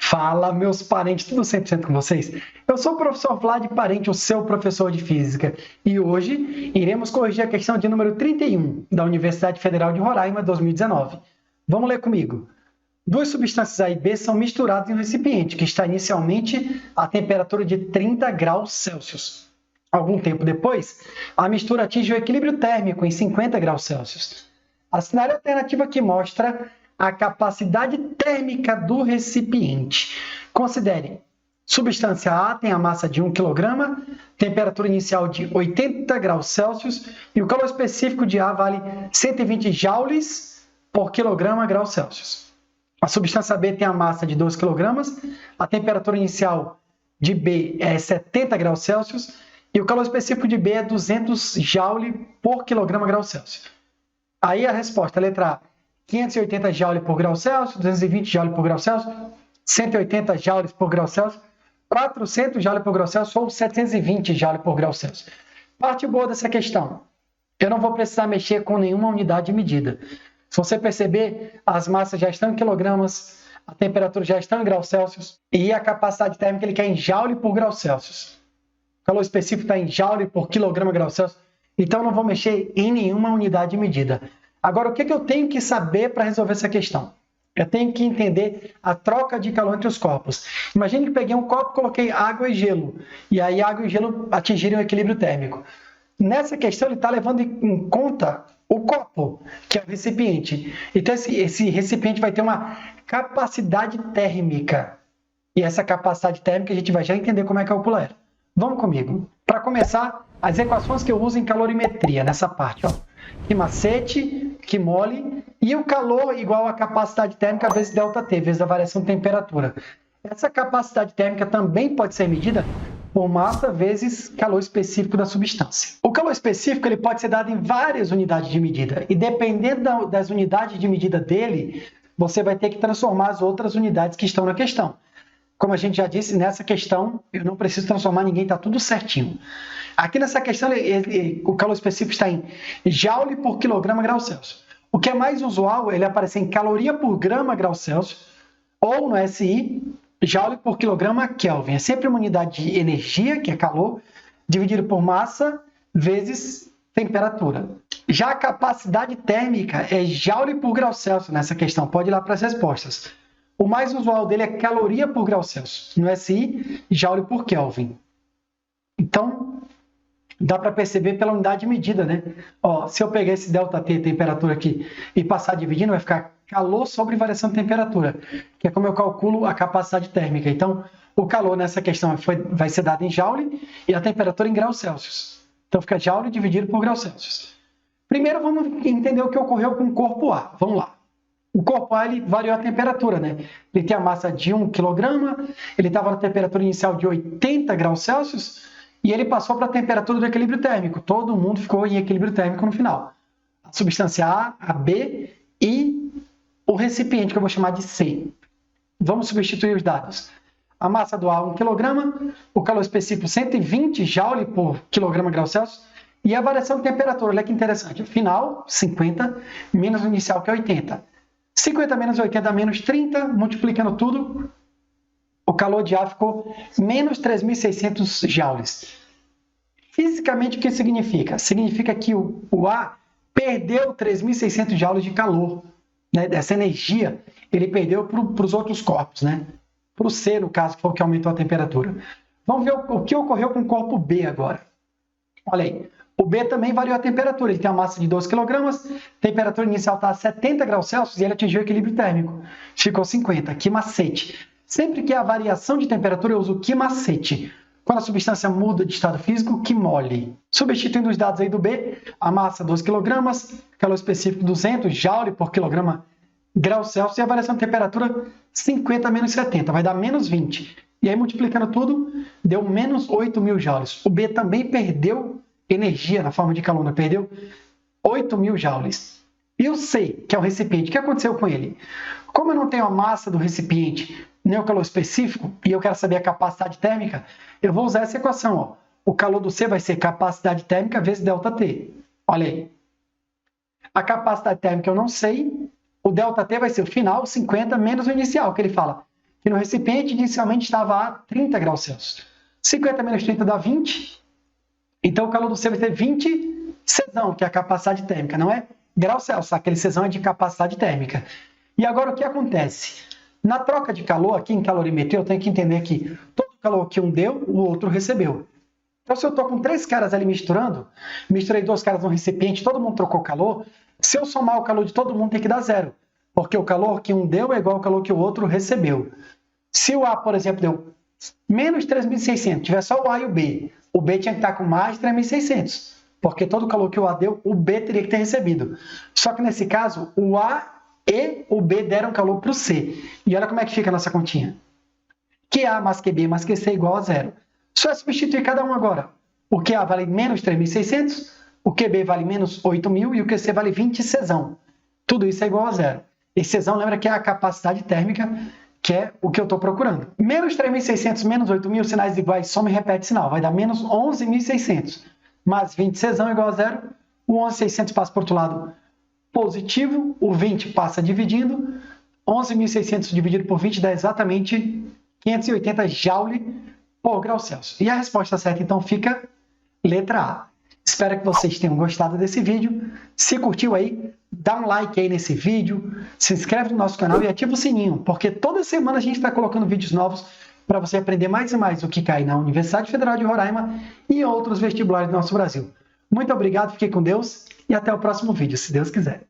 Fala, meus parentes, tudo 100% com vocês? Eu sou o professor Vlad Parente, o seu professor de Física, e hoje iremos corrigir a questão de número 31 da Universidade Federal de Roraima, 2019. Vamos ler comigo. Duas substâncias A e B são misturadas em um recipiente que está inicialmente a temperatura de 30 graus Celsius. Algum tempo depois, a mistura atinge o equilíbrio térmico em 50 graus Celsius. Assinale a alternativa que mostra a capacidade térmica do recipiente. Considere, substância A tem a massa de 1 kg, temperatura inicial de 80 graus Celsius e o calor específico de A vale 120 joules por quilograma graus Celsius. A substância B tem a massa de 2 kg, a temperatura inicial de B é 70 graus Celsius e o calor específico de B é 200 joules por quilograma graus Celsius. Aí a resposta, letra A, 580 joules por grau Celsius, 220 joules por grau Celsius, 180 joules por grau Celsius, 400 joules por grau Celsius ou 720 joules por grau Celsius. Parte boa dessa questão, eu não vou precisar mexer com nenhuma unidade de medida. Se você perceber, as massas já estão em quilogramas, a temperatura já está em graus Celsius e a capacidade térmica ele quer em joule por grau Celsius. O calor específico está em joule por quilograma grau Celsius, então eu não vou mexer em nenhuma unidade de medida. Agora, o que eu tenho que saber para resolver essa questão? Eu tenho que entender a troca de calor entre os corpos. Imagine que peguei um copo, coloquei água e gelo, e aí água e gelo atingiram o equilíbrio térmico. Nessa questão, ele está levando em conta o copo, que é o recipiente. Então, esse recipiente vai ter uma capacidade térmica. E essa capacidade térmica a gente vai já entender como é calcular ela. Vamos comigo. Para começar, as equações que eu uso em calorimetria, nessa parte, ó. Que macete, que mole, e o calor igual a capacidade térmica vezes ΔT, vezes a variação de temperatura. Essa capacidade térmica também pode ser medida por massa vezes calor específico da substância. O calor específico ele pode ser dado em várias unidades de medida, e dependendo das unidades de medida dele, você vai ter que transformar as outras unidades que estão na questão. Como a gente já disse, nessa questão, eu não preciso transformar ninguém, está tudo certinho. Aqui nessa questão, o calor específico está em joule por quilograma grau Celsius. O que é mais usual, ele aparecer em caloria por grama grau Celsius, ou no SI, joule por quilograma Kelvin. É sempre uma unidade de energia, que é calor, dividido por massa, vezes temperatura. Já a capacidade térmica é joule por grau Celsius nessa questão. Pode ir lá para as respostas. O mais usual dele é caloria por grau Celsius. No SI, joule por Kelvin. Então, dá para perceber pela unidade de medida, né? Ó, se eu pegar esse ΔT, temperatura aqui, e passar dividindo, vai ficar calor sobre variação de temperatura, que é como eu calculo a capacidade térmica. Então, o calor nessa questão vai ser dado em joule e a temperatura em graus Celsius. Então, fica joule dividido por graus Celsius. Primeiro, vamos entender o que ocorreu com o corpo A. Vamos lá. O corpo A ele variou a temperatura, né? Ele tem a massa de 1 kg, ele estava na temperatura inicial de 80 graus Celsius e ele passou para a temperatura do equilíbrio térmico. Todo mundo ficou em equilíbrio térmico no final. A substância A B e o recipiente, que eu vou chamar de C. Vamos substituir os dados. A massa do A 1 kg, o calor específico 120 joule por quilograma grau Celsius e a variação de temperatura, olha que interessante. Final, 50, menos o inicial, que é 80. 50 menos 80 menos 30, multiplicando tudo, o calor de A ficou menos 3.600 joules. Fisicamente, o que significa? Significa que o A perdeu 3.600 joules de calor, né? Dessa energia, ele perdeu para os outros corpos, né? Para o C, no caso, que foi o que aumentou a temperatura. Vamos ver o que ocorreu com o corpo B agora. Olha aí. O B também variou a temperatura, ele tem uma massa de 12 kg, temperatura inicial está a 70 graus Celsius e ele atingiu o equilíbrio térmico. Ficou 50, que macete. Sempre que há variação de temperatura, eu uso que macete. Quando a substância muda de estado físico, que mole. Substituindo os dados aí do B, a massa 12 kg, calor específico 200 joule por quilograma grau Celsius e a variação de temperatura 50 menos 70, vai dar menos 20. E aí, multiplicando tudo, deu menos 8.000 joules. O B também perdeu energia na forma de calor, perdeu 8.000 joules. E o C, que é o recipiente, o que aconteceu com ele? Como eu não tenho a massa do recipiente, nem o calor específico, e eu quero saber a capacidade térmica, eu vou usar essa equação. Ó. O calor do C vai ser capacidade térmica vezes ΔT. Olha aí. A capacidade térmica eu não sei, o ΔT vai ser o final, 50, menos o inicial, que ele fala, que no recipiente inicialmente estava a 30 graus Celsius. 50 menos 30 dá 20. Então o calor do C vai ser 20 Czão, que é a capacidade térmica, não é graus Celsius, aquele Czão é de capacidade térmica. E agora o que acontece? Na troca de calor, aqui em calorimetria, eu tenho que entender que todo calor que um deu, o outro recebeu. Então, se eu estou com 3 caras ali misturando, misturei 2 caras no recipiente, todo mundo trocou calor, se eu somar o calor de todo mundo tem que dar 0, porque o calor que um deu é igual ao calor que o outro recebeu. Se o A, por exemplo, deu menos 3.600, tiver só o A e o B tinha que estar com mais 3.600, porque todo o calor que o A deu, o B teria que ter recebido. Só que nesse caso, o A e o B deram calor para o C. E olha como é que fica a nossa continha. QA mais QB mais QC é igual a 0. Só é substituir cada um agora. O QA vale menos 3.600, o QB vale menos 8.000 e o QC vale 20 Czão. Tudo isso é igual a 0. Esse Czão lembra que é a capacidade térmica, que é o que eu estou procurando. Menos 3.600 menos 8.000, sinais iguais, soma e repete sinal. Vai dar menos 11.600. Mais 20 Czão é igual a 0. O 11.600 passa para o outro lado positivo, o 20 passa dividindo. 11.600 dividido por 20 dá exatamente 580 joule por grau Celsius. E a resposta certa, então, fica letra A. Espero que vocês tenham gostado desse vídeo. Se curtiu aí, dá um like aí nesse vídeo, se inscreve no nosso canal e ativa o sininho, porque toda semana a gente está colocando vídeos novos para você aprender mais e mais o que cai na Universidade Federal de Roraima e outros vestibulares do nosso Brasil. Muito obrigado, fique com Deus e até o próximo vídeo, se Deus quiser.